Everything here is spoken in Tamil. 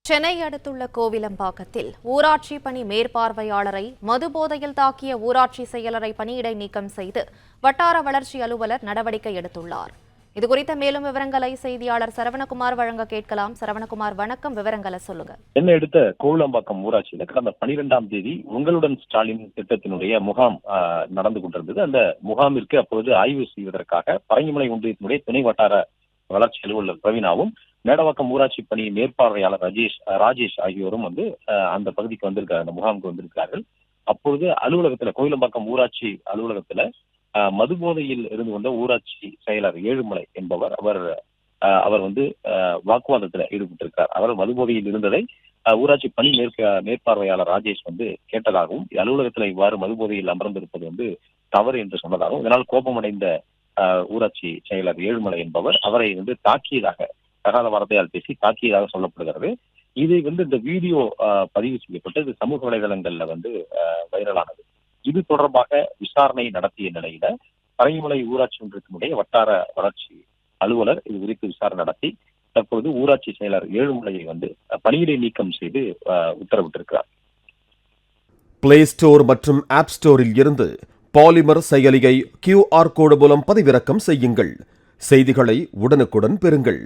சென்னை அடுத்துள்ள கோவிலம்பாக்கத்தில் ஊராட்சி பணி மேற்பார்வையாளரை மதுபோதையில் தாக்கிய ஊராட்சி செயலரை பணியிடை நீக்கம் செய்து வட்டார வளர்ச்சி அலுவலர் நடவடிக்கை எடுத்துள்ளார். இதுகுறித்த மேலும் விவரங்களை செய்தியாளர் சரவணகுமார் வழங்க கேட்கலாம். சரவணகுமார், வணக்கம். விவரங்களை சொல்லுங்க. சென்னை அடுத்த கோவிலம்பாக்கம் ஊராட்சியில் கடந்த 12ஆம் தேதி உங்களுடன் ஸ்டாலின் திட்டத்தினுடைய முகாம் நடந்து கொண்டிருந்தது. அந்த முகாமிற்கு அப்போது ஆய்வு செய்வதற்காக பரங்கிமலை ஒன்றியத்தினுடைய துணை வட்டார வளர்ச்சி அலுவலர் பிரவீனாவும், மேடவாக்கம் ஊராட்சி பணி மேற்பார்வையாளர் ராஜேஷ் ஆகியோரும் அந்த பகுதிக்கு வந்திருக்காங்க, அந்த முகாமுக்கு வந்திருக்கிறார்கள். அப்பொழுது அலுவலகத்துல, கோவிலம்பாக்கம் ஊராட்சி அலுவலகத்துல மதுபோதையில் இருந்து வந்த ஊராட்சி செயலர் ஏழுமலை என்பவர் அவர் வாக்குவாதத்துல ஈடுபட்டிருக்கிறார். அவர் மதுபோதையில் இருந்ததை ஊராட்சி பணி மேற்பார்வையாளர் ராஜேஷ் கேட்டதாகவும், அலுவலகத்துல இவ்வாறு மதுபோதையில் அமர்ந்திருப்பது தவறு என்று சொன்னதாகவும், இதனால் கோபமடைந்த ஊராட்சி செயலர் ஏழுமலை என்பவர் அவரை தாக்கியதாக, தகாத வார்த்தையால் பேசி தாக்கியதாக சொல்லப்படுகிறது. இது இந்த வீடியோ பதிவு செய்யப்பட்டு இது சமூக வலைதளங்கள்ல வைரலானது. இது தொடர்பாக விசாரணை நடத்திய நிலையில பரங்கிமலை ஊராட்சி ஒன்றியத்தினுடைய வட்டார வளர்ச்சி அலுவலர் இது குறித்து விசாரணை நடத்தி தற்போது ஊராட்சி செயலர் ஏழுமலையை பணியிடை நீக்கம் செய்து உத்தரவிட்டிருக்கிறார். பிளே ஸ்டோர் மற்றும் ஆப் ஸ்டோரில் இருந்து பாலிமர் செயலியை QR கோடு மூலம் பதிவிறக்கம் செய்யுங்கள். செய்திகளை உடனுக்குடன் பெறுங்கள்.